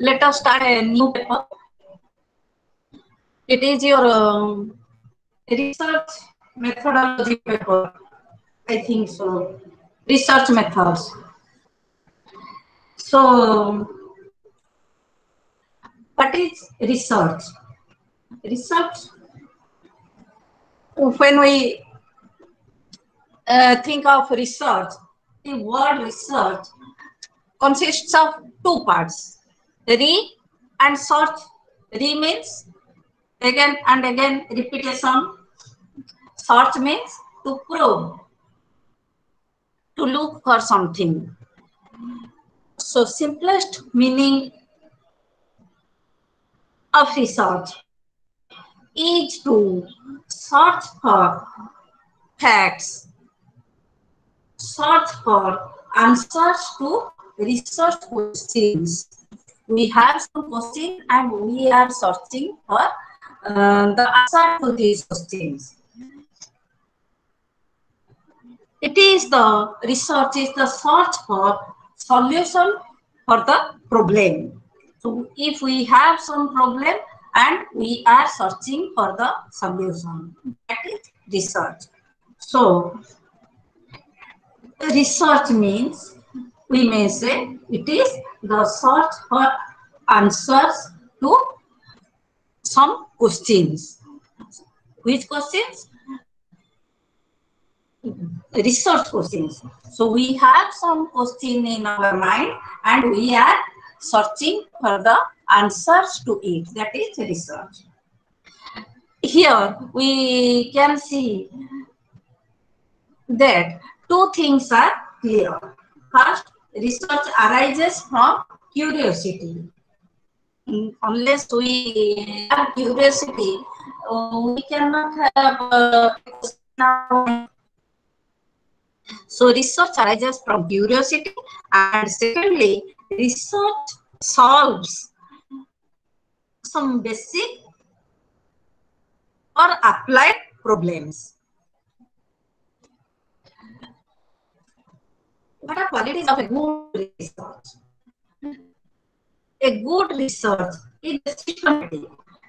let us start a new paper. It is your research methodology paper. I think so. Research methods. So, what is research? Research, when we think of research, the word research consists of two parts, re and search. Re means again and again repetition. Search means to probe, to look for something. So simplest meaning of research is to search for facts, search for answers to research questions. We have some questions and we are searching for the answer to these questions. It is the research is the search for solution for the problem. So if we have some problem and we are searching for the solution, that is research. So research means, we may say, it is the search for answers to some questions. Which questions? Research questions. So we have some question in our mind and we are searching for the answers to it. That is research. Here we can see that two things are clear. First, research arises from curiosity. Unless we have curiosity, we cannot have so research arises from curiosity, and secondly, research solves some basic or applied problems. What are qualities of a good research? A good research is systematic.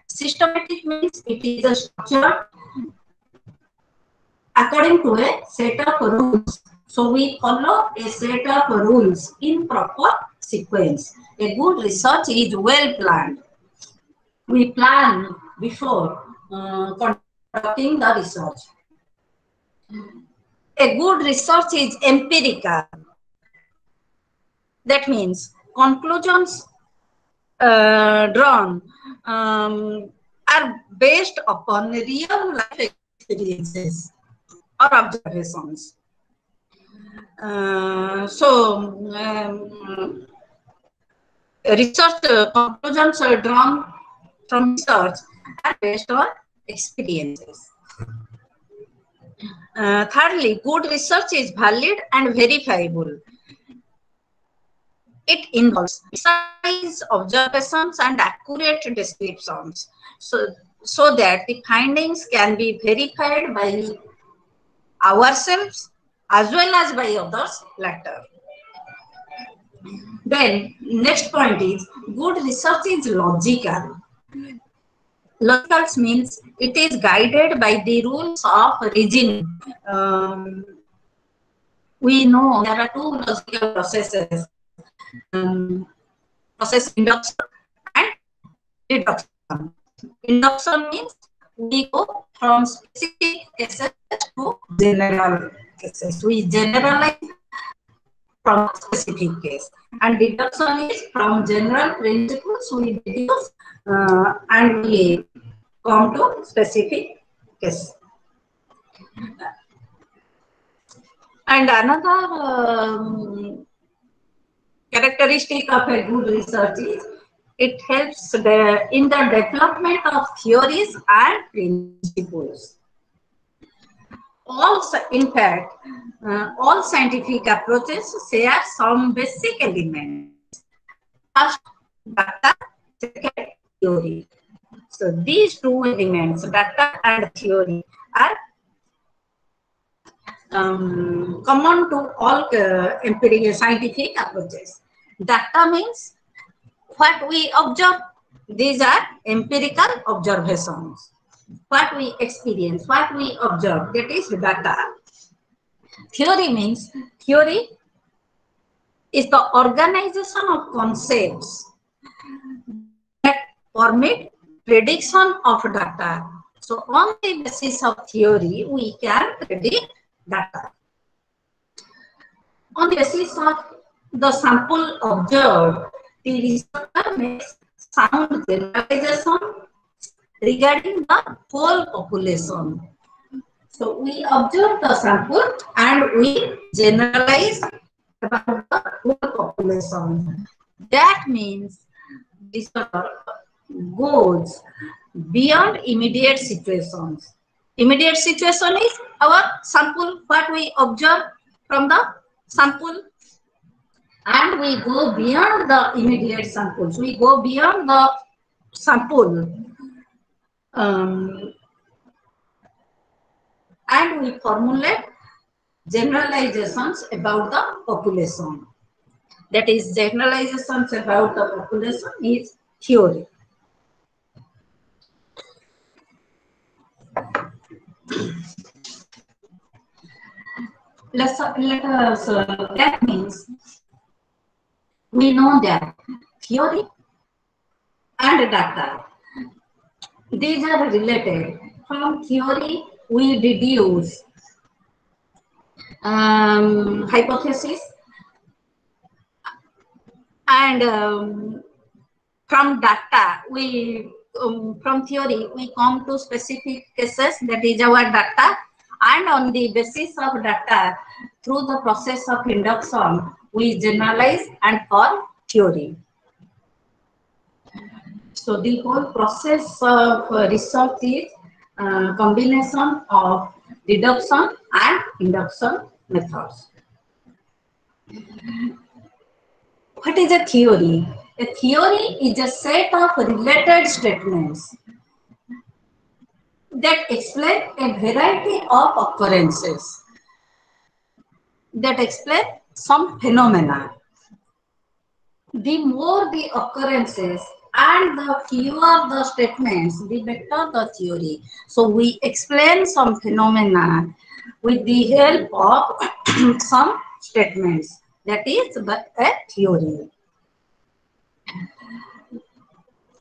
Systematic means it is a structure according to a set of rules. So we follow a set of rules in proper sequence. A good research is well planned. We plan before conducting the research. A good research is empirical. That means conclusions drawn are based upon real life experiences or observations. Research conclusions are drawn from research are based on experiences. Thirdly, good research is valid and verifiable. It involves precise observations and accurate descriptions, so that the findings can be verified by ourselves as well as by others later. Then next point is, good research is logical. Logical means it is guided by the rules of reasoning. We know there are two logical processes, process induction and deduction. Induction means we go from specific cases to general cases. We generalize from specific case, and deduction is from general principles we deduce and we come to specific case. And another characteristic of a good research is it helps in the development of theories and principles. In fact, all scientific approaches share some basic elements. First, data, second, theory. So these two elements, data and theory, are common to all empirical scientific approaches. Data means What we observe, these are empirical observations. What we experience, what we observe, that is data. Theory means, theory is the organization of concepts that permit prediction of data. So on the basis of theory, we can predict data. On the basis of the sample observed, the researcher makes sound generalization regarding the whole population. So we observe the sample and we generalize about the whole population. That means researcher goes beyond immediate situations. Immediate situation is our sample, what we observe from the sample, and we go beyond the immediate samples. We go beyond the sample and we formulate generalizations about the population. That is, generalizations about the population is theory. That means we know that theory and data, these are related. From theory, we deduce hypothesis, and from data, from theory, we come to specific cases, that is our data, and on the basis of data, through the process of induction, we generalize and form theory. So the whole process of research is combination of deduction and induction methods. What is a theory? A theory is a set of related statements that explain a variety of occurrences, that explain some phenomena. The more the occurrences and the fewer the statements, the better the theory. So we explain some phenomena with the help of some statements. That is a theory.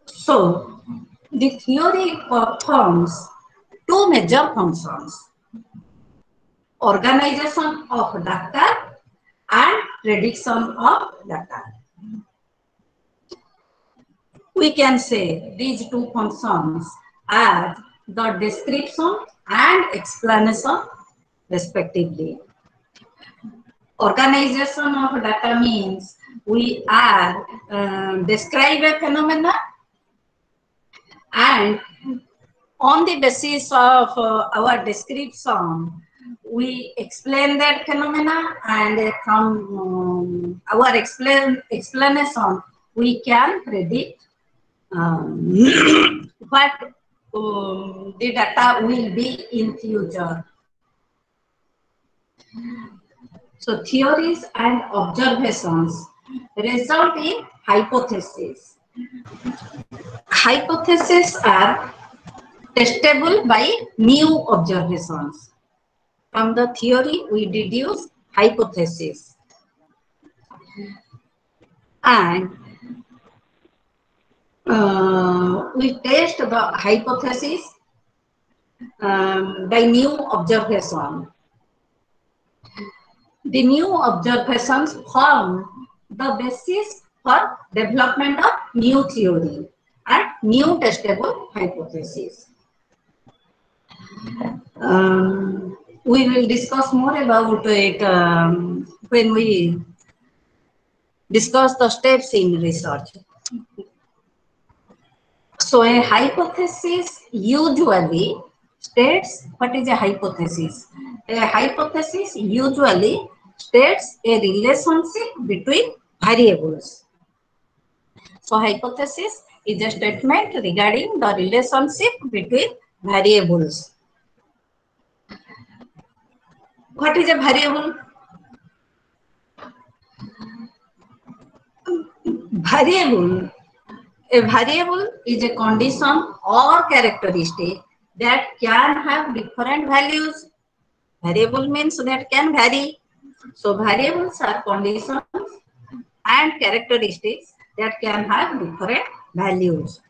So the theory performs two major functions: organization of data and prediction of data. We can say these two functions as the description and explanation respectively. Organization of data means we are describe a phenomena, and on the basis of our description, we explain that phenomena, and from our explanation, we can predict what the data will be in future. So theories and observations result in hypotheses. Hypotheses are testable by new observations. From the theory, we deduce hypotheses. And we test the hypothesis by new observation. The new observations form the basis for development of new theory and new testable hypotheses. We will discuss more about it when we discuss the steps in research. So a hypothesis usually states, what is a hypothesis? A hypothesis usually states a relationship between variables. So hypothesis is a statement regarding the relationship between variables. What is a variable? Variable A variable is a condition or characteristic that can have different values. Variable means that can vary. So variables are conditions and characteristics that can have different values.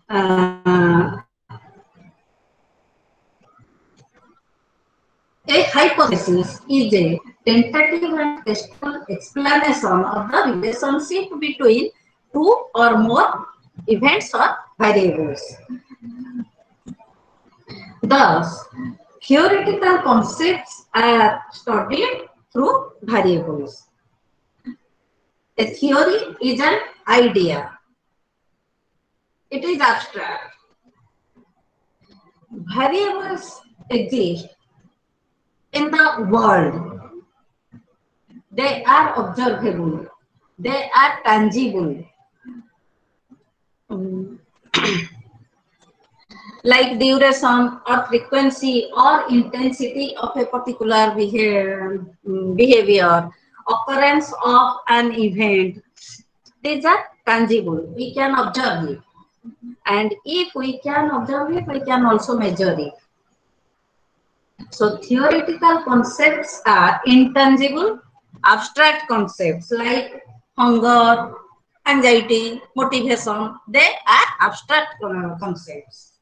A hypothesis is a tentative and testable explanation of the relationship between two or more events or variables. Thus, theoretical concepts are studied through variables. A theory is an idea. It is abstract. Variables exist in the world. They are observable. They are tangible. Like duration or frequency or intensity of a particular behavior, occurrence of an event. These are tangible. We can observe it. And if we can observe it, we can also measure it. So theoretical concepts are intangible, abstract concepts like hunger, anxiety, motivation. They are abstract concepts.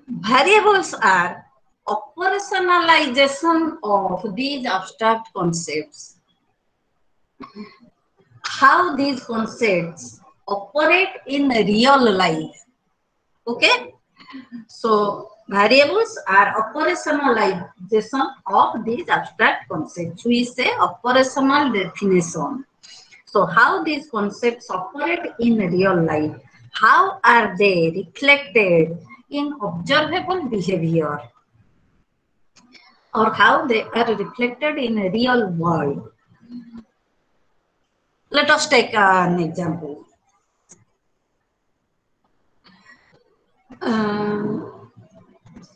Variables are operationalization of these abstract concepts. How these concepts operate in real life. Okay? So variables are operationalization of these abstract concepts. We say operational definition. So how these concepts operate in real life? How are they reflected in observable behavior? Or how they are reflected in a real world? Let us take an example.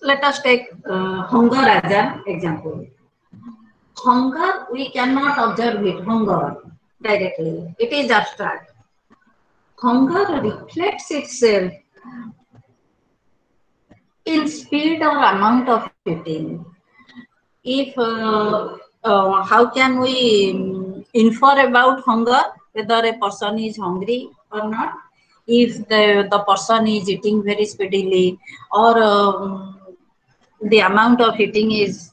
Let us take hunger as an example. Hunger, we cannot observe it, hunger, directly. It is abstract. Hunger reflects itself in speed or amount of eating. If how can we infer about hunger, whether a person is hungry or not? If the person is eating very speedily, or the amount of eating is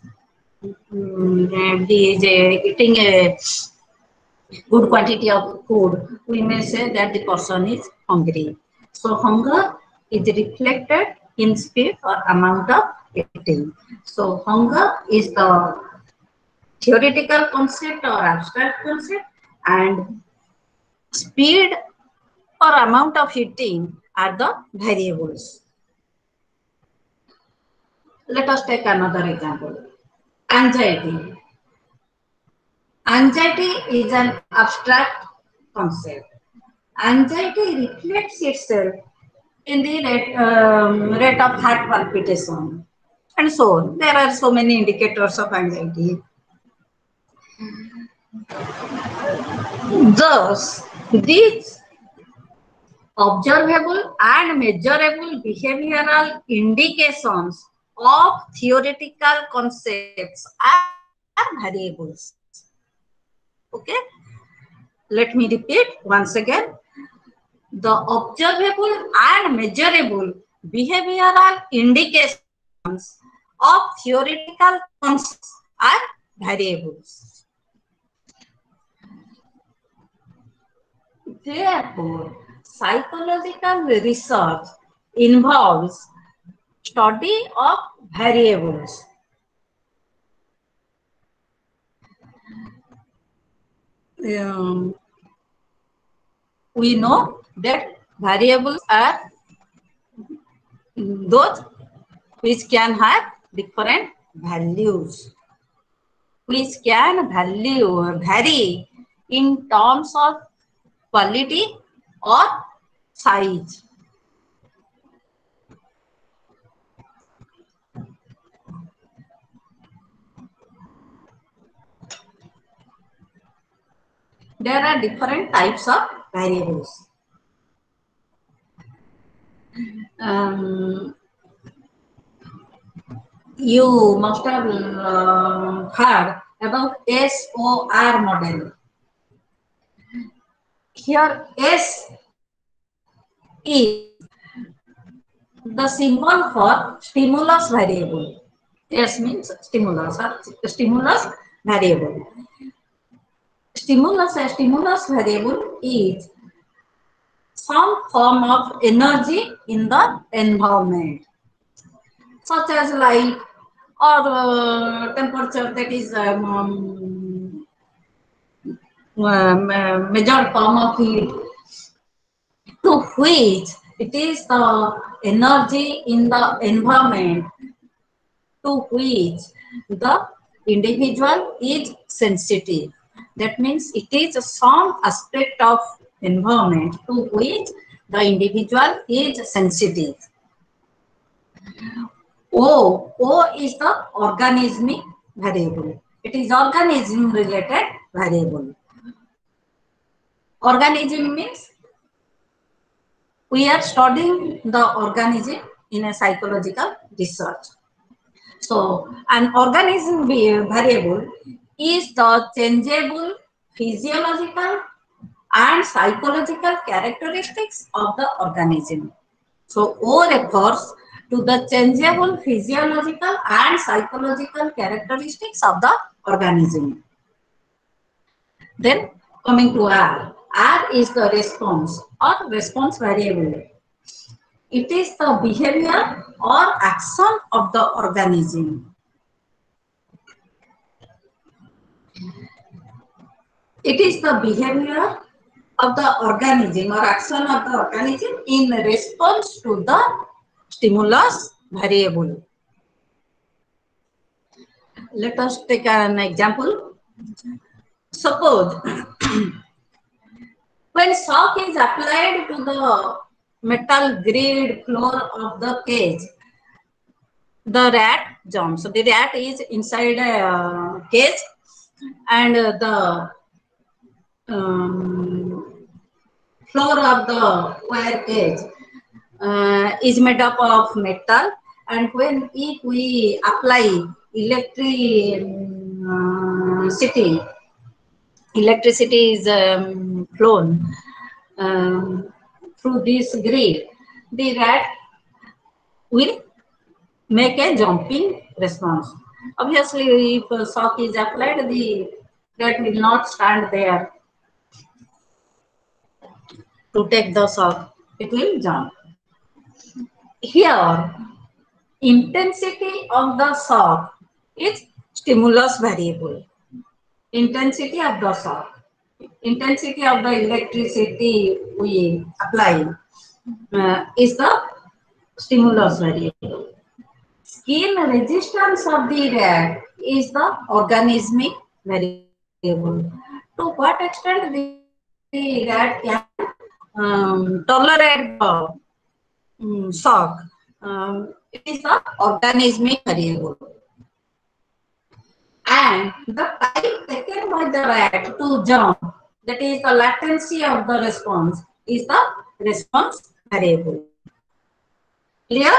eating a good quantity of food, we may say that the person is hungry. So hunger is reflected in speed or amount of eating. So hunger is the theoretical concept or abstract concept, and speed or amount of eating are the variables. Let us take another example. Anxiety. Anxiety is an abstract concept. Anxiety reflects itself in the rate of heart palpitation and so on. There are so many indicators of anxiety. Thus, these observable and measurable behavioral indications of theoretical concepts are variables. Okay, let me repeat once again. The observable and measurable behavioral indications of theoretical concepts are variables. Therefore, psychological research involves study of variables. We know that variables are those which can have different values, which can vary in terms of quality or size. There are different types of variables. You must have heard about SOR model. Here S is the symbol for stimulus variable. S means stimulus or stimulus variable. Stimulus variable is some form of energy in the environment, such as light or temperature, that is measured form of heat, to which it is the energy in the environment to which the individual is sensitive. That means it is some aspect of environment to which the individual is sensitive. O is the organismic variable. It is organism related variable. Organism means we are studying the organism in a psychological research. So an organism variable is the changeable physiological and psychological characteristics of the organism. So O refers to the changeable physiological and psychological characteristics of the organism. Then coming to R is the response or response variable. It is the behavior or action of the organism. It is the behavior of the organism or action of the organism in response to the stimulus variable. Let us take an example. Suppose when shock is applied to the metal grid floor of the cage, the rat jumps. So the rat is inside a cage, and the floor of the wire cage is made up of metal, and when if we apply electricity is flown through this grid, the rat will make a jumping response. Obviously, if a shock is applied, the rat will not stand there to take the shock. It will jump. Here, intensity of the shock is stimulus variable. Intensity of the shock, intensity of the electricity we apply is the stimulus variable. Skin resistance of the rat is the organismic variable. To what extent the rat can tolerate the shock, it is the organismic variable. And the time taken by the rat to jump, that is the latency of the response, is the response variable. Clear?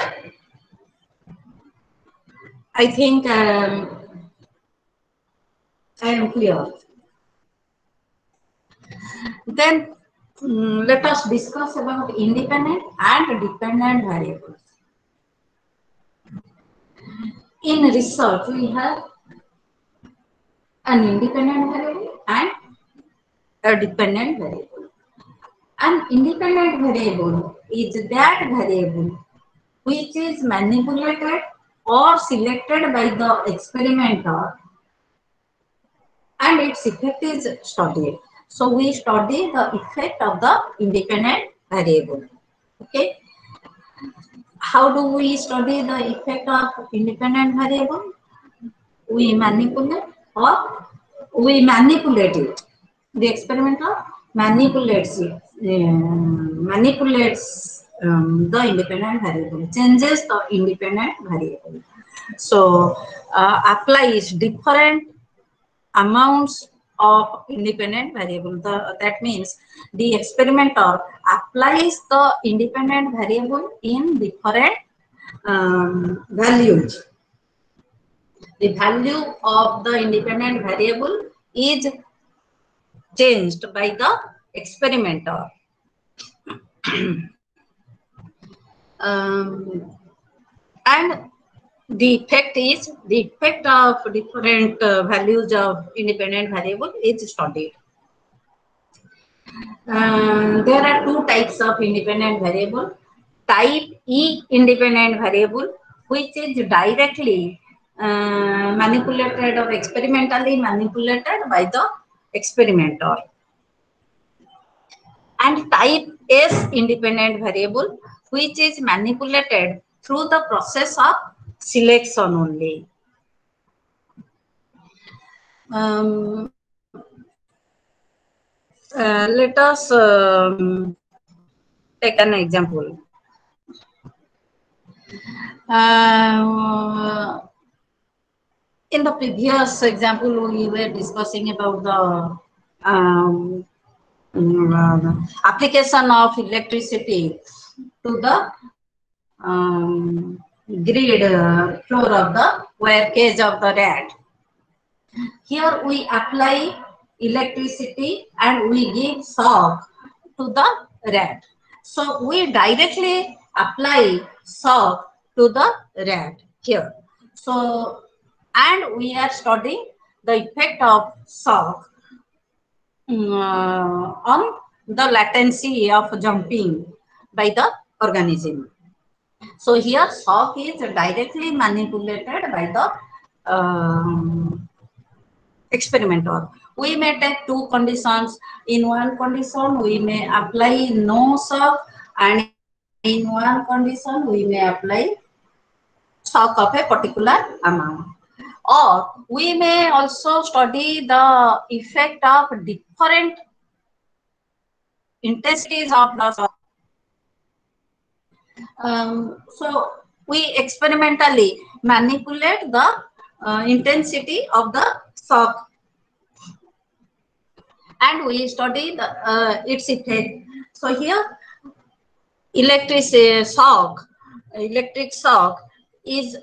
I think I am clear. Then let us discuss about independent and dependent variables. In research, we have an independent variable and a dependent variable. An independent variable is that variable which is manipulated or selected by the experimenter and its effect is studied. So we study the effect of the independent variable. Okay. How do we study the effect of independent variable? We manipulate it. The experimenter manipulates it, the independent variable, changes the independent variable. So applies different amounts of independent variable. That means the experimenter applies the independent variable in different values. The value of the independent variable is changed by the experimenter. And the effect of different values of independent variable is studied. There are two types of independent variable. Type E independent variable, which is directly manipulated or experimentally manipulated by the experimenter. And type S independent variable, which is manipulated through the process of selection only. Let us take an example. In the previous example, we were discussing about the application of electricity to the grid floor of the wire cage of the rat. Here we apply electricity and we give shock to the rat. So we directly apply shock to the rat here. So, and we are studying the effect of shock on the latency of jumping by the organism. So here shock is directly manipulated by the experimenter. We may take two conditions. In one condition, we may apply no shock, and in one condition, we may apply shock of a particular amount. Or we may also study the effect of different intensities of the shock. So we experimentally manipulate the intensity of the shock, and we study the, its effect. So here, electric shock is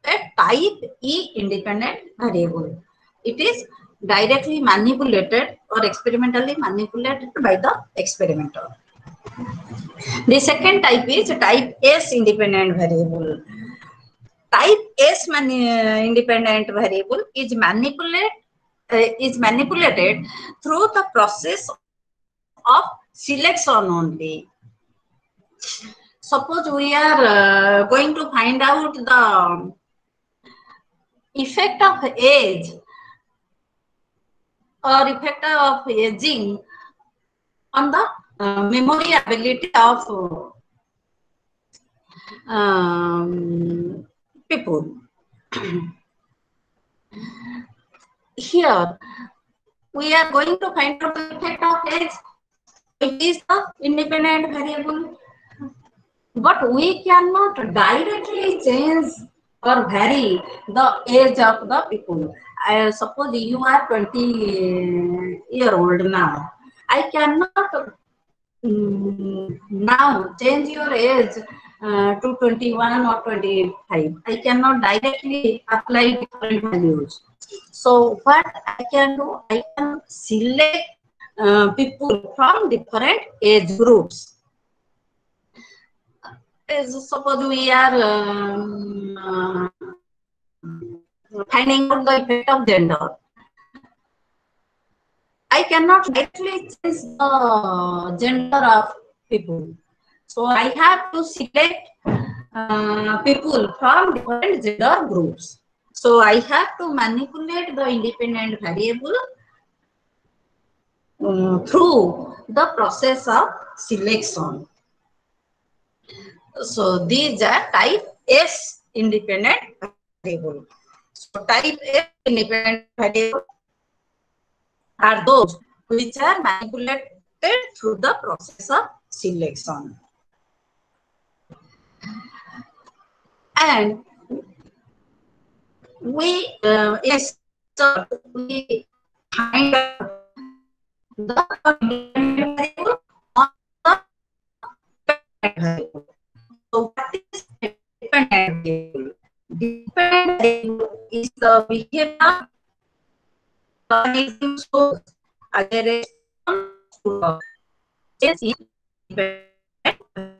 a type E independent variable. It is directly manipulated or experimentally manipulated by the experimenter. The second type is type S independent variable. Type S independent variable is manipulated through the process of selection only. Suppose we are going to find out the effect of age or effect of aging on the memory ability of people. Here we are going to find out the effect of age. It is the independent variable, but we cannot directly change or vary the age of the people. Suppose you are 20-year-old now. I cannot now change your age to 21 or 25. I cannot directly apply different values. So what I can do, I can select people from different age groups. Suppose we are finding out the effect of gender. I cannot directly change the gender of people. So I have to select people from different gender groups. So I have to manipulate the independent variable through the process of selection. So these are type S independent variable. So type S independent variable are those which are manipulated through the process of selection. And we find out the independent variable on the dependent variable. So what is a dependent variable? Dependent variable is the behavior the organism shows as a response to the change in dependent variable.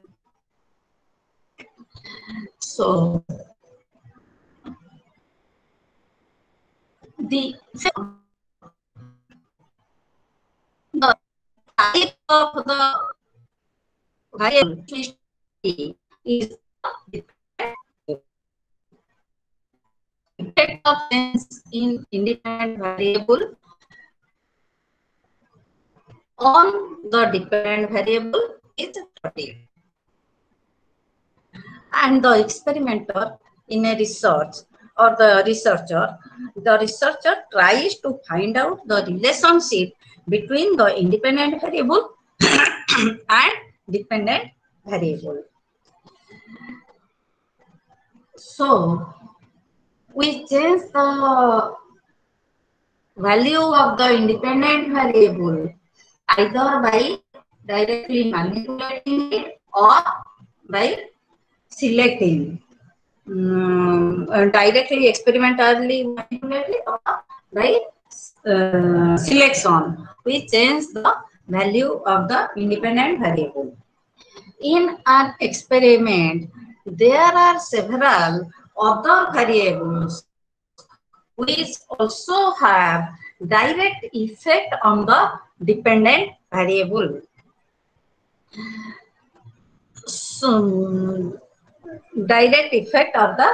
So the the type of the variable we study is dependent effect of change in independent variable on the dependent variable is studied. And the experimenter in a research or the researcher tries to find out the relationship between the independent variable and dependent variable. So we change the value of the independent variable either by directly manipulating it or by selecting. Directly experimentally manipulated or by selection, we change the value of the independent variable. In an experiment, there are several other variables which also have direct effect on the dependent variable. So, direct effect of the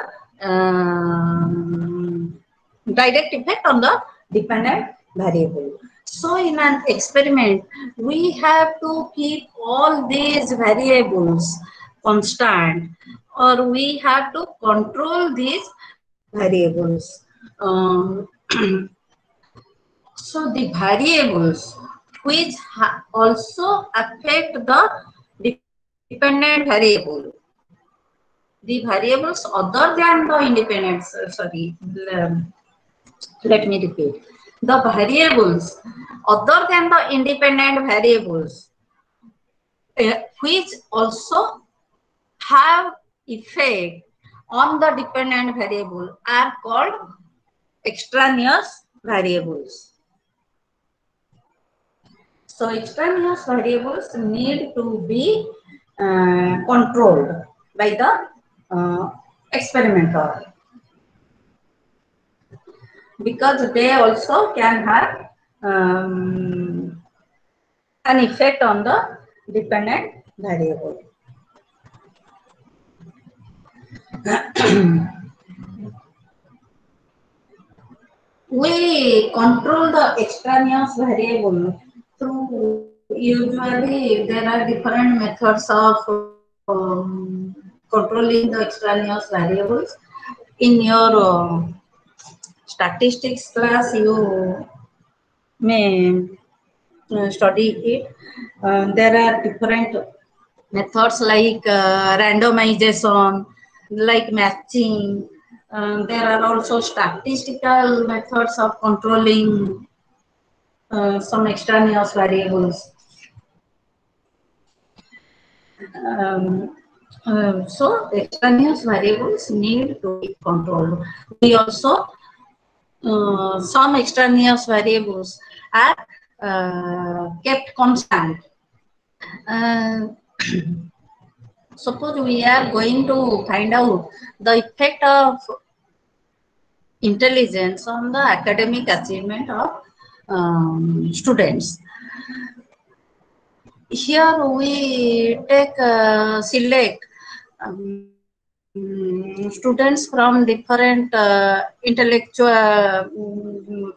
direct effect on the dependent variable. So in an experiment, we have to keep all these variables constant, or we have to control these variables. So the variables which also affect the dependent variable, the variables other than the independent, let me repeat. The variables other than the independent variables, which also have effect on the dependent variable, are called extraneous variables. So extraneous variables need to be controlled by the experimenter, because they also can have an effect on the dependent variable. We control the extraneous variable through, usually there are different methods of controlling the extraneous variables. In your statistics class, you may study it. There are different methods like randomization, like matching. There are also statistical methods of controlling some extraneous variables. So extraneous variables need to be controlled. We also some extraneous variables are kept constant. Suppose we are going to find out the effect of intelligence on the academic achievement of students. Here we take select students from different intellectual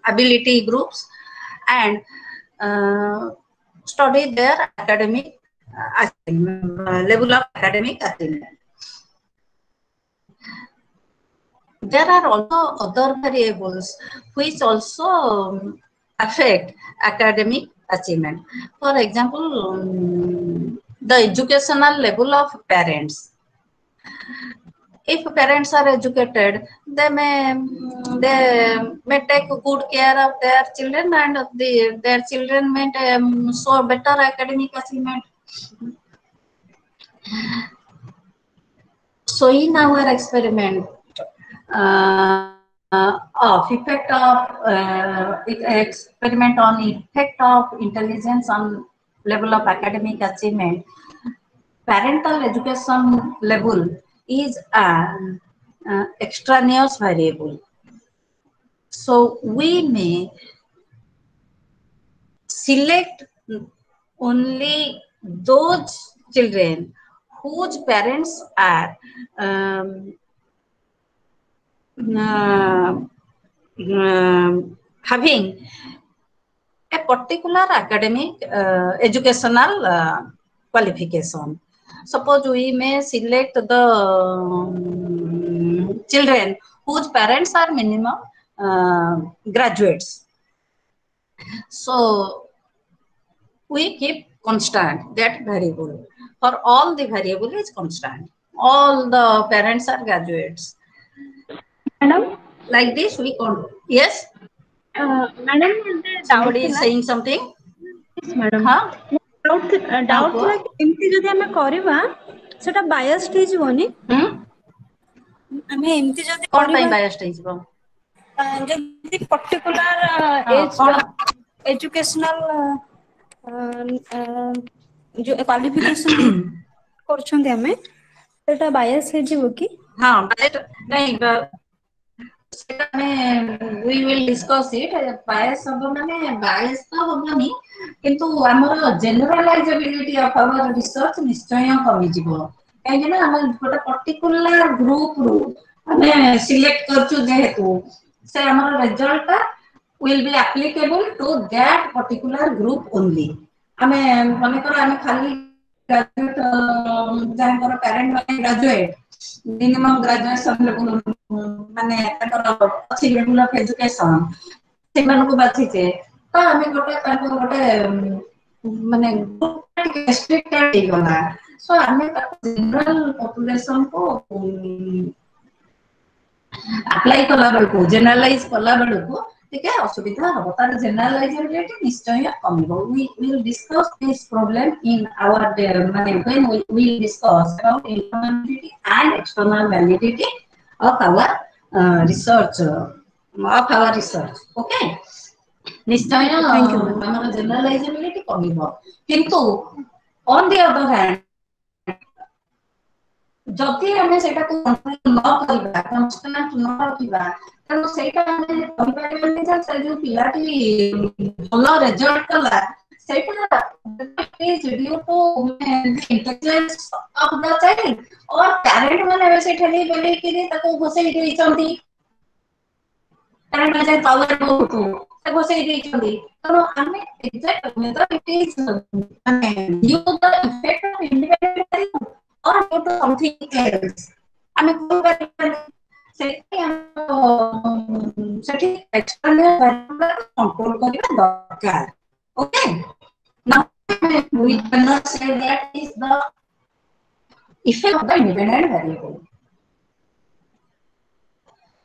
ability groups and study their academic level of academic achievement. There are also other variables which also affect academic achievement. For example, the educational level of parents. if parents are educated, they may take good care of their children, and their children may show better academic achievement. So in our experiment experiment on effect of intelligence on level of academic achievement, parental education level is an extraneous variable. So we may select only those children whose parents are having a particular academic educational qualification. Suppose we may select the children whose parents are minimum graduates. So we keep constant that variable. For all the variable is constant. All the parents are graduates. Madam? Like this we can. Yes? Madam, Somebody is saying something? Yes, madam. Huh? Doubt like एमती जदि आमे करिबा सेटा biased हे जीवनी आमे एमती जदि कोन पई बायस्ड हे जीवो जदि पर्टिकुलर एज एजुकेशनल जो क्वालिफिकेशन करछन्ते आमे सेटा बायस हे जीवो की हां बायस्ड नहीं सेटा में we will discuss it. बायस सब माने बायस तो होबनी किंतु हमर जनरलाइजेबिलिटी ऑफ आवर रिसर्च निश्चय कमी जीवो काहे ना हम गोटे पर्टिकुलर ग्रुप रू हमें सिलेक्ट करछु जेहेतु से हमर result will be applicable to that particular group only. हमें माने कर हमें खाली ग्रेजुएट जहां पेरेंट माने ग्रेजुएट मिनिमम ग्रेजुएशन लेवल माने ताकर अछि लेवल ऑफ एजुकेशन सेमान को बाछिते तो हमें गोटे माने रेस्ट्रिक्टेड हो गला सो हमें जनरल पॉपुलेशन को अप्लाई कला बेलको जनरलाइज कला बेलको ठीक है असुविधा हो तार जनरलाइजेबिलिटी निश्चय कमिबो we will discuss this problem in our माने when we will discuss about internality and external validity of our research okay निश्चय हमर जनरलाइजेबिलिटी कमिबो किंतु on the other hand जति हमें सेटा को कंट्रोल न करबा कांस्टेंट न रखिबा तनो सेटा हमें कंपैरेबल जे से जो पिलाटी भलो रिजल्ट कला सेटा is due to intelligence of the child और पेरेंट माने वैसे ठली बोले कि ताको घोसई देइचंती पेरेंट माने पावर को से घोसई देइचंती तनो हमें एग्जैक्ट मेथड इट इज माने due the effect of independent or due to something else. I mean, Sethi external variable control करिबा दरकार. Okay. Now we cannot say that is the effect of the independent variable.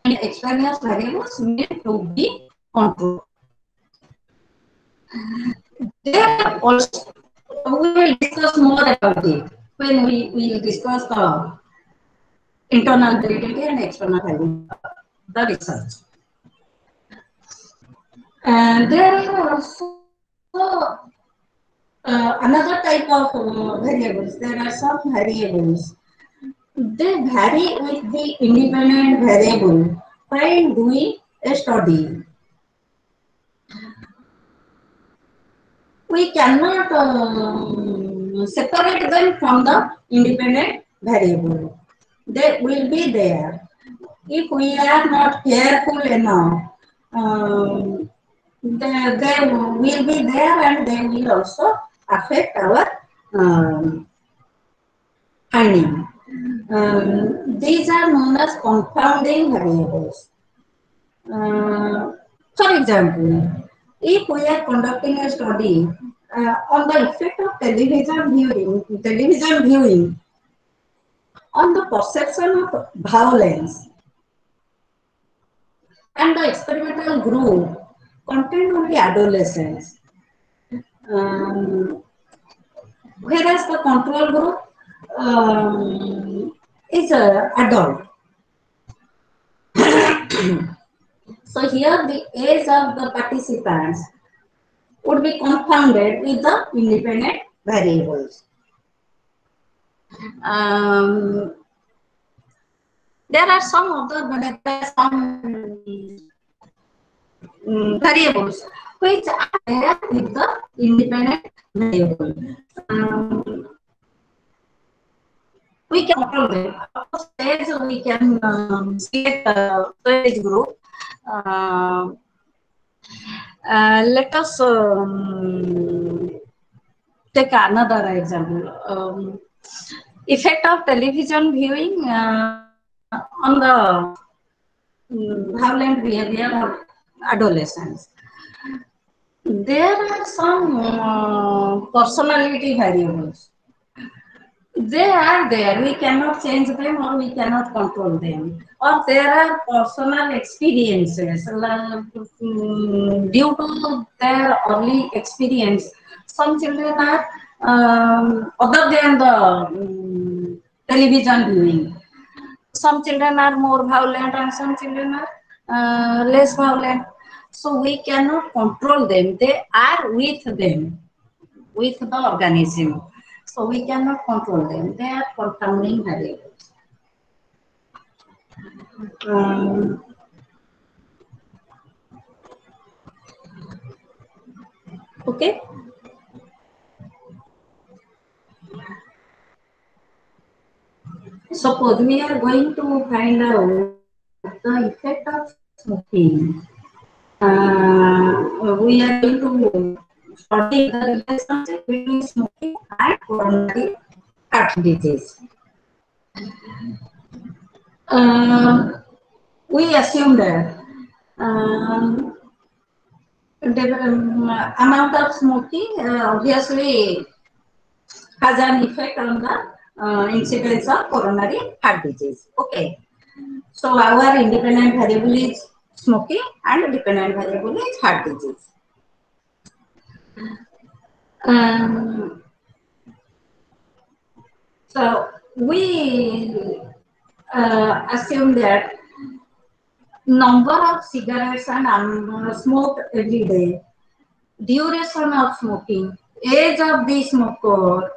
And external variables need to be controlled. There also we will discuss more about it when we will discuss the internal validity and external validity of the research. And there are also another type of variables. There are some variables. They vary with the independent variable while doing a study. We cannot separate them from the independent variable. They will be there. If we are not careful enough, they will be there and they will also affect our finding. These are known as confounding variables. For example, if we are conducting a study on the effect of television viewing on the perception of violence, and the experimental group contained only adolescents, um, whereas the control group is adult. So here the age of the participants would be confounded with the independent variables. There are some other variables which are there with the independent variable. We can control them. Of course, we can select a storage group. Let us take another example. Effect of television viewing on the violent behavior of adolescents. There are some personality variables. They are there. We cannot change them or we cannot control them. Or there are personal experiences due to their early experience. Some children are other than the television viewing. Some children are more violent and some children are less violent. So we cannot control them. They are with them, with the organism. So we cannot control them. They are confounding variables. Okay. Suppose we are going to find out the effect of smoking. We are going to study the relationship between smoking and coronary heart disease. We assume that the amount of smoking obviously has an effect on the incidence of coronary heart disease. Okay. So our independent variable is smoking and dependent variable is heart disease. So we assume that number of cigarettes and smoked every day, duration of smoking, age of the smoker,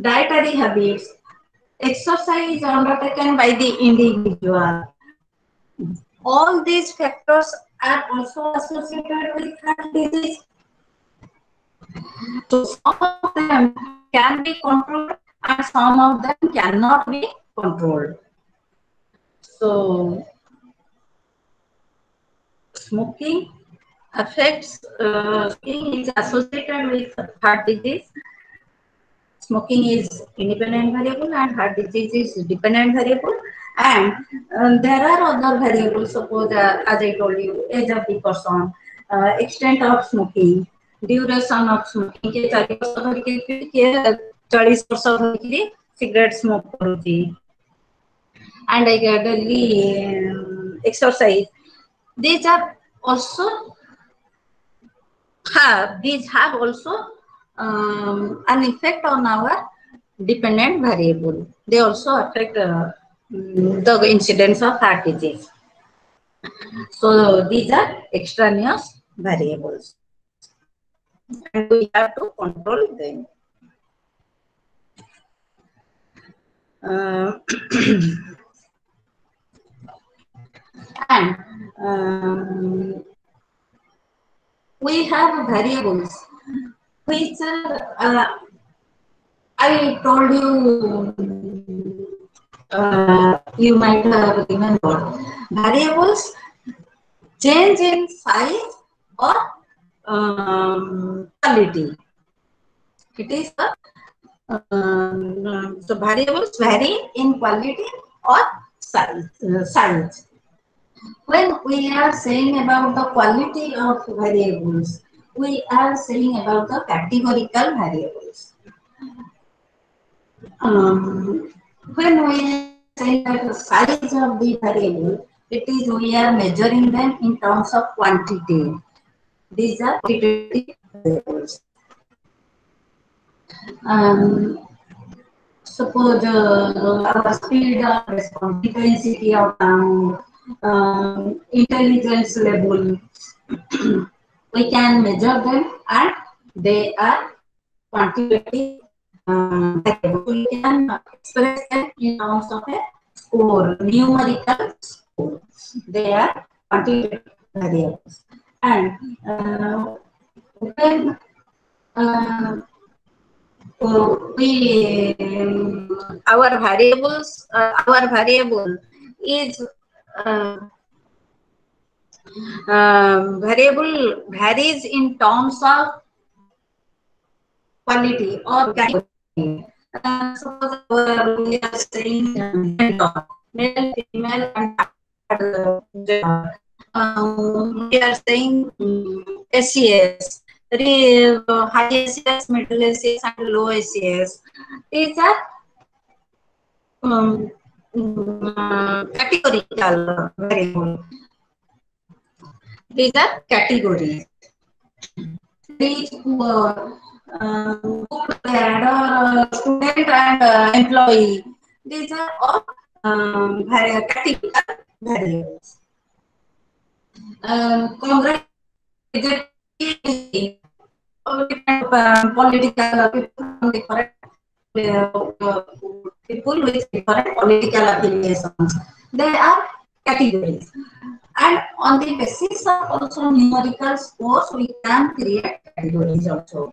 dietary habits, exercise undertaken by the individual. All these factors are also associated with heart disease. So some of them can be controlled and some of them cannot be controlled. So smoking affects, smoking is associated with heart disease. Smoking is independent variable and heart disease is dependent variable. And there are other variables, suppose as I told you, age of the person, extent of smoking, duration of smoking. के 40 वर्ष धरिकी के 40 वर्ष धरिकी cigarette smoke करूची, and I daily exercise. These are also have also an effect on our dependent variable. They also affect the incidence of heart disease. So these are extraneous variables, and we have to control them. And we have variables which are, I told you, you might have remembered, variables change in size or quality. It is the variables vary in quality or size. When we are saying about the quality of variables, we are saying about the categorical variables. When we say that the size of the variable, it is we are measuring them in terms of quantity. These are quantitative variables. Suppose our speed or response, intensity of sound, intelligence level, we can measure them and they are quantitative variable. We can express them in terms of a score, numerical score. They are quantitative variables. And when we our variable is uh, variable varies in terms of quality or category. Suppose we are saying gender, male, female, and gender. We are saying SES, high SES, middle SES, and low SES. These are categorical variable. These are categories. These student and employee. These are all categorical variables. Congress political people people with different political affiliations. They are categories. And on the basis of also numerical scores, we can create categories also.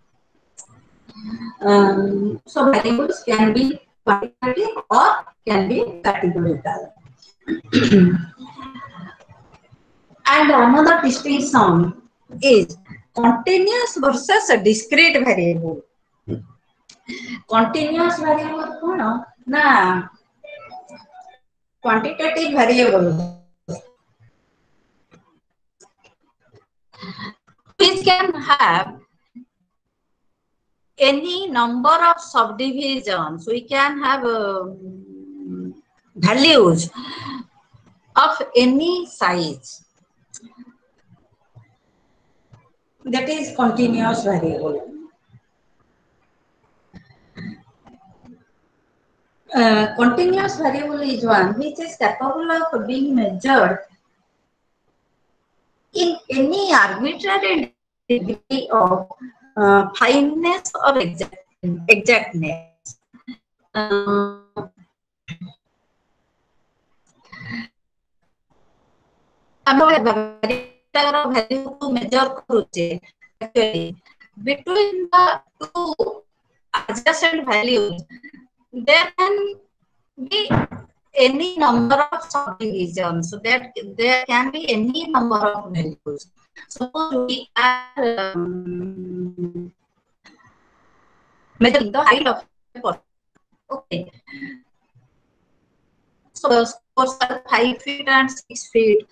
So variables can be quantitative or can be categorical. And another distinction is continuous versus a discrete variable. Continuous variable कौन ना quantitative variable which can have any number of subdivisions. We can have values of any size. That is continuous variable. Continuous variable is one which is capable of being measured in any arbitrary degree of fineness or exactness. Value to measure actually between the two adjacent values there can be any number of subdivisions, so that there can be any number of values. Suppose we are measuring the height of a person. Okay. So scores are 5 feet and 6 feet.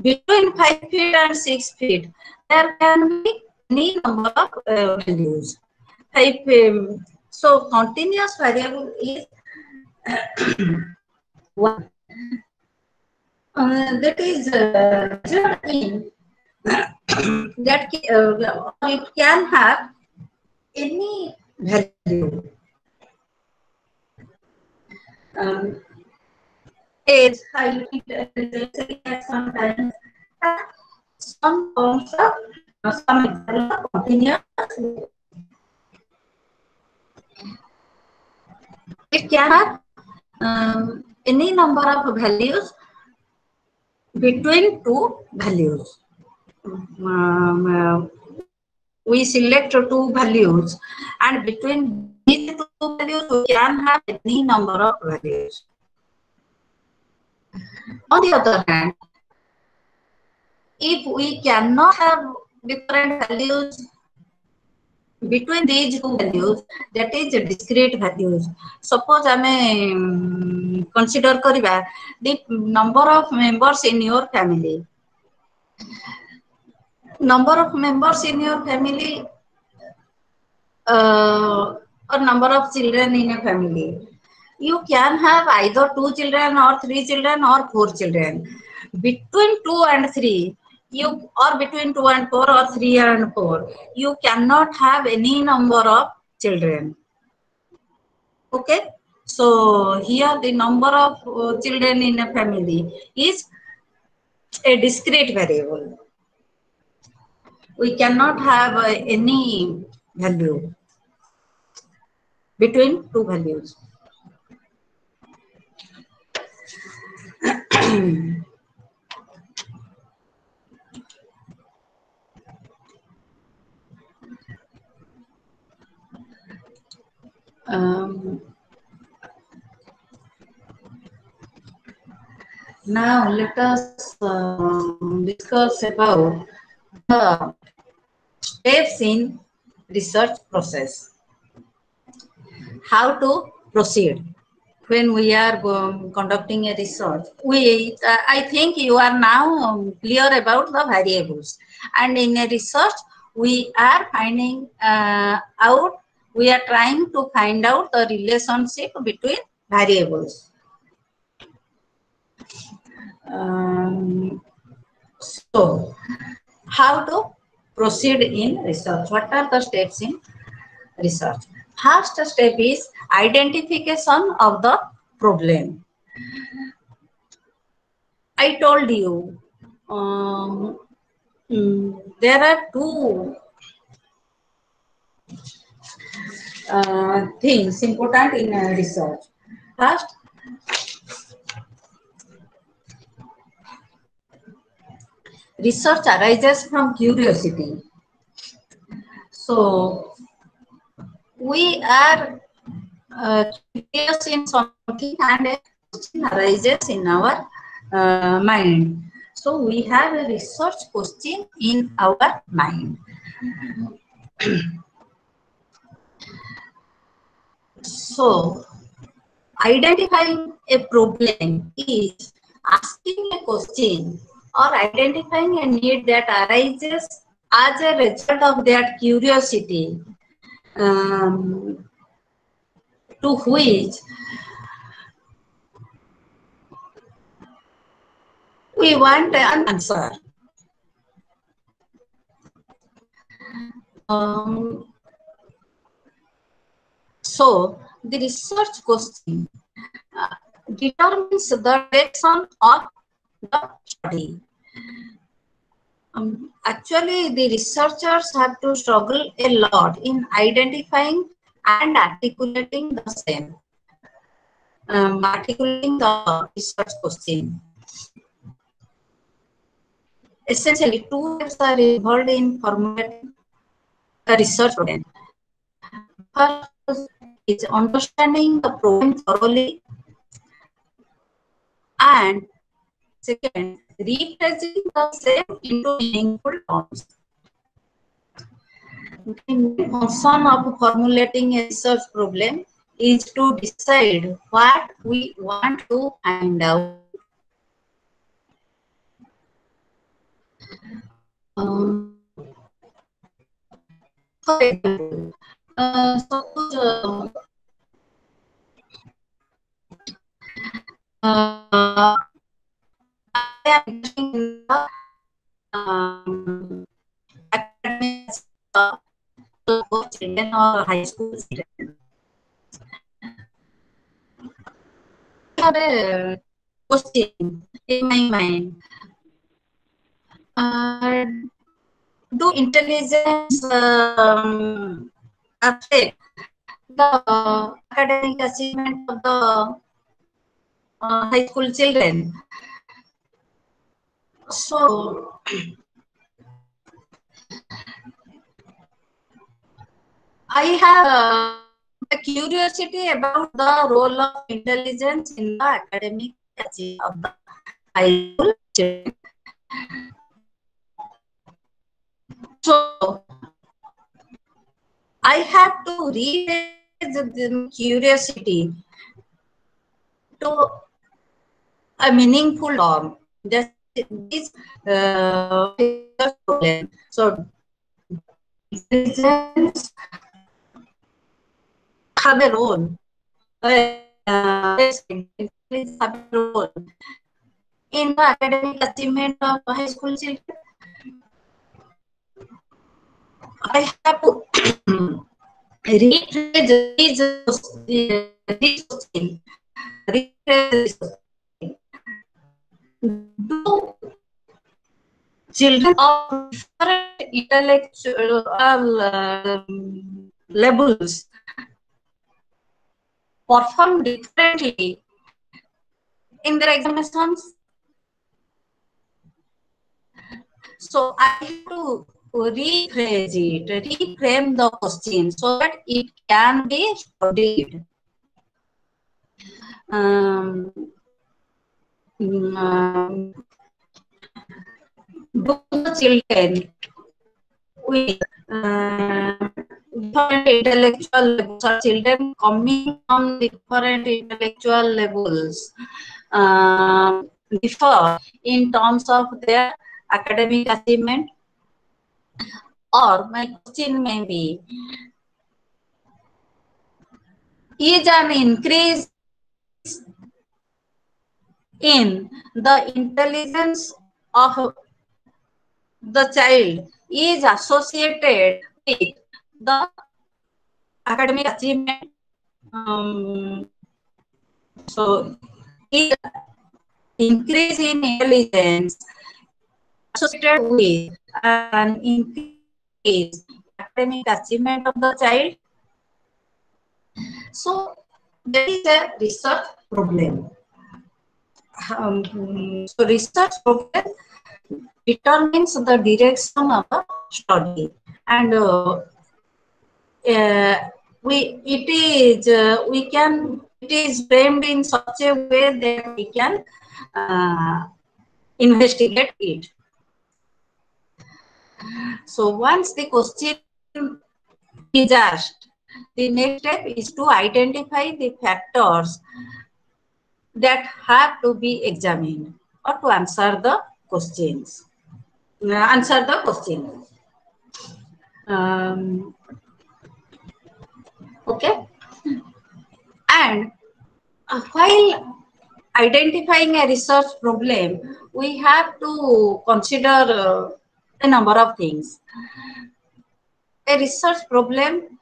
Between 5 feet and 6 feet, there can be any number of values. So continuous variable is one. That is in that it can have any value. Age, height, sometimes some forms of some example of continuous. It can have any number of values between two values. We select two values, and between these two values, we can have any number of values. On the other hand, if we cannot have different values between these two values, that is discrete values. Suppose I consider kariba the number of members in your family. Number of members in your family or number of children in a family. You can have either 2 children or 3 children or 4 children. Between 2 and 3, you or between 2 and 4 or 3 and 4, you cannot have any number of children. Okay, so here the number of children in a family is a discrete variable. We cannot have any value between two values. Now let us discuss about the steps in research process. How to proceed when we are conducting a research. I think you are now clear about the variables, and in a research we are finding out, we are trying to find out the relationship between variables. So how to proceed in research? What are the steps in research? First step is identification of the problem. I told you there are two things important in research. First, research arises from curiosity. So we are curious in something and a question arises in our mind. So we have a research question in our mind. So identifying a problem is asking a question or identifying a need that arises as a result of that curiosity, to which we want an answer. So the research question determines the direction of the study. Actually, the researchers have to struggle a lot in identifying and articulating the same, articulating the research question. Essentially, two steps are involved in formulating a research problem. First is understanding the problem thoroughly, and second, rephrasing the same into meaningful terms. The main function of formulating a research problem is to decide what we want to find out. For example, suppose I am interested in the academic stuff for children or high school students. I have a question in my mind. Do intelligence affect the academic achievement of the high school children? So I have a curiosity about the role of intelligence in the academic achievement of the high school children. So I have to rephrase the curiosity to a meaningful form. This problem. So intelligence have a role. Yes, intelligence have a role in the academic achievement of high school children. I have to rephrase this question. Rephrase this question. Do children of different intellectual levels perform differently in their examinations? So I have to rephrase it, reframe the question so that it can be studied. Do the children with different intellectual levels or children coming from different intellectual levels differ in terms of their academic achievement? Or my question may be, is an increase in the intelligence of the child is associated with the academic achievement? So, is increase in intelligence associated with an increase academic achievement of the child? So, there is a research problem. So, research problem determines the direction of the study, and it is framed in such a way that we can investigate it. So once the question is asked, the next step is to identify the factors that have to be examined or to answer the questions. Okay, and while identifying a research problem, we have to consider a number of things. A research problem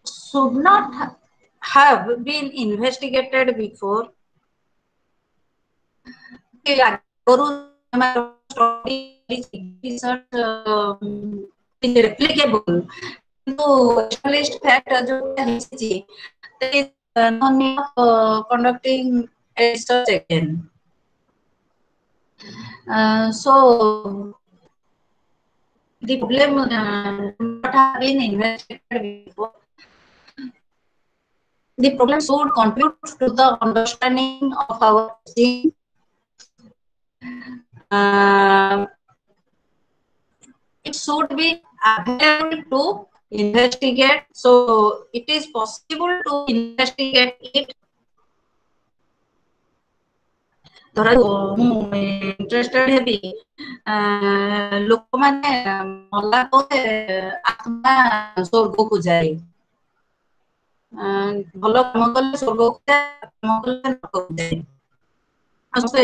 should not have been investigated before. Research is replicable. Established fact there is no need of conducting a research again. So the problem not have been investigated before. The problem should contribute to the understanding of our thing. It should be available to investigate. So it is possible to investigate it. Interested heavy लोक माने मला कोहे आत्मा स्वर्ग को जाए भलो काम कले स्वर्ग को जाए काम कले नरक को जाए आसे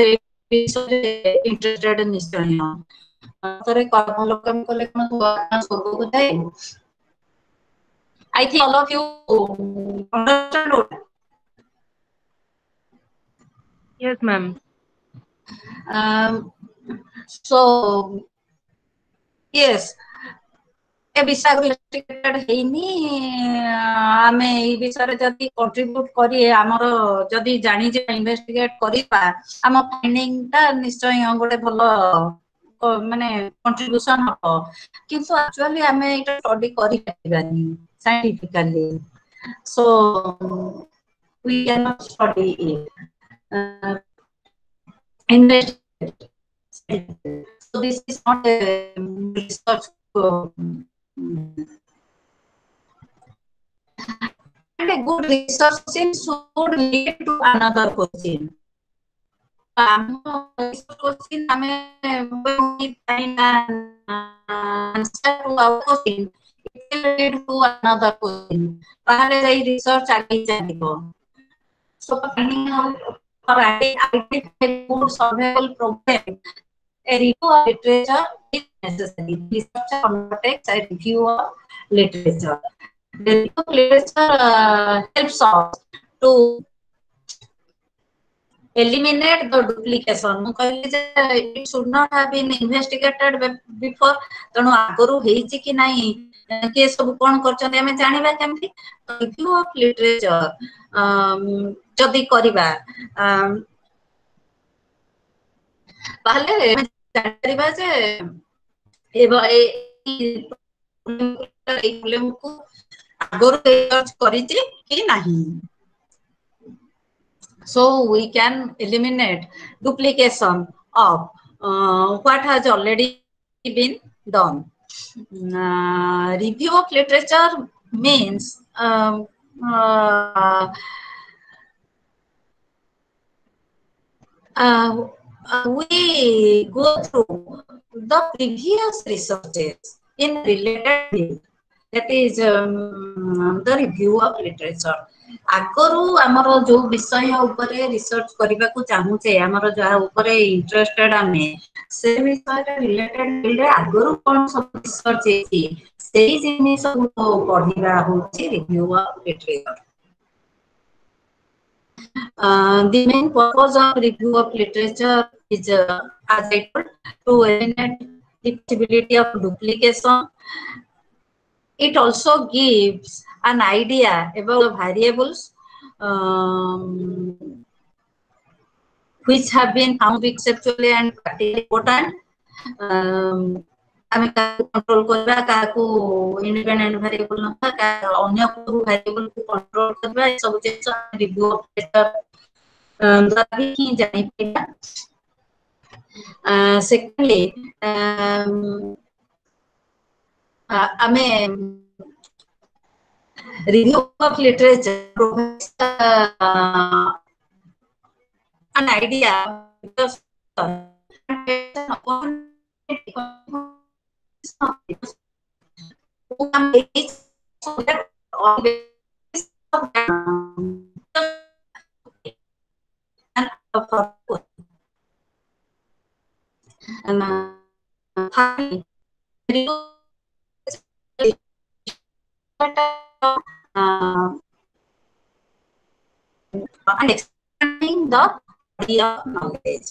विषय इंटरेस्टेड निश्चय तरे भलो काम कले आत्मा स्वर्ग को जाए. I think all of you understand what? Yes, ma'am. So yes, ए विषय इन्वेस्टिगेटेड हेनी आमे ए विषय जदी कंट्रीब्यूट करी हमर जदी जानि जे इन्वेस्टिगेट करिपा हम फाइंडिंग ता निश्चय गोटे भलो माने कंट्रीब्यूशन हो किंतु एक्चुअली आमे एटा स्टडी करि पाइबानी scientifically. So we can not study it investigate. So this is not a research. And a good research should lead to another question. Question when we find an answer to our question, it will related to another question. ताहले जाई research आगे चलिबो. So finding out or identify good solvable problem, a review of literature is necessary. Researcher undertakes a review of literature. The review of literature helps us to eliminate the duplication. ମୁଁ କହିଲି ଯେ it should not have been investigated before. ତେଣୁ ଆଗରୁ ହେଇଛି କି ନାହିଁ କିଏ ସବୁ କଣ କରିଛନ୍ତି ଆମେ ଜାଣିବା କେମିତି? Review of literature ଯଦି କରିବା ତାହେଲେ ଆମେ ଜାଣିପାରିବା ଯେ ଏଇ ପ୍ରୋବ୍ଲେମକୁ ଆଗରୁ ରିସର୍ଚ୍ଚ କରିଛି କି ନାହିଁ. So we can eliminate duplication of what has already been done. Review of literature means we go through the previous researches in related field. That is the review of literature. ଆଗରୁ ଆମର ଯୋଉ ବିଷୟ ଉପରେ research କରିବାକୁ ଚାହୁଁଛେ ଆମର ଯାହା ଉପରେ ଇଣ୍ଟରେଷ୍ଟେଡ ଆମେ ସେ ବିଷୟରେ ରିଲେଟେଡ ଫିଲ୍ଡରେ ଆଗରୁ କଣ ସବୁ ରିସର୍ଚ୍ଚ ହେଇଛି ସେଇ ଜିନିଷକୁ ପଢିବା ହଉଛି review of literature. The main purpose of review of literature is, as I told, to eliminate the possibility of duplication. It also gives an idea about the variables which have been found conceptually and practically important. ଆମେ କାହାକୁ control କରିବା, କାହାକୁ independent variable ନବା, ଅନ୍ୟ କୋଉ ଭେରିଏବଲକୁ control କରିବା, ଏ ସବୁ ଜିନିଷ ରିଭ୍ୟୁ ଅଫ ଲିଟରେଚର ଦ୍ୱାରା ହିଁ ଜାଣିପାରିବା. ସେକେଣ୍ଡଲି ଆମେ review of literature provides an idea because and expanding the body of knowledge.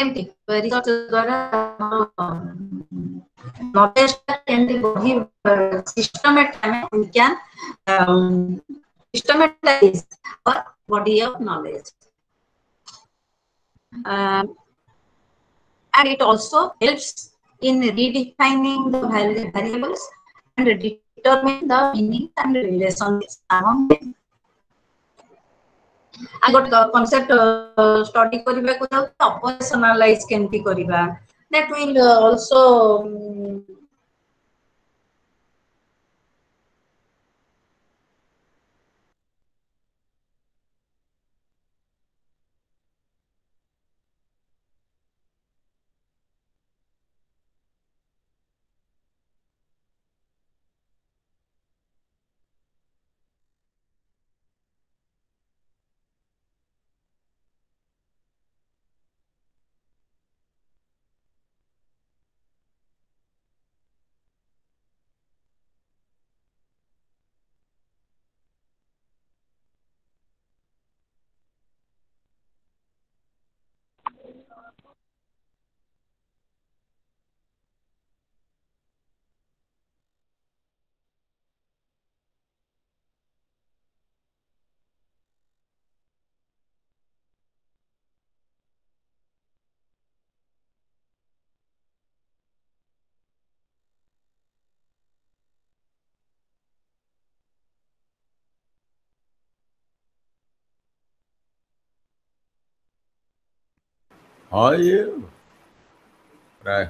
ଏମିତି ରିସର୍ଚ୍ଚ ଦ୍ୱାରା ନଲେଜଟା କେମିତି ବଢି ସିଷ୍ଟମେଟାଇଜ our body of knowledge. And it also helps in redefining the variables and determine the meaning and relationships among them. I got concept study କରିବାକୁ ଯାଉଛି operationalize କେମିତି କରିବା, that will also How are you? Right.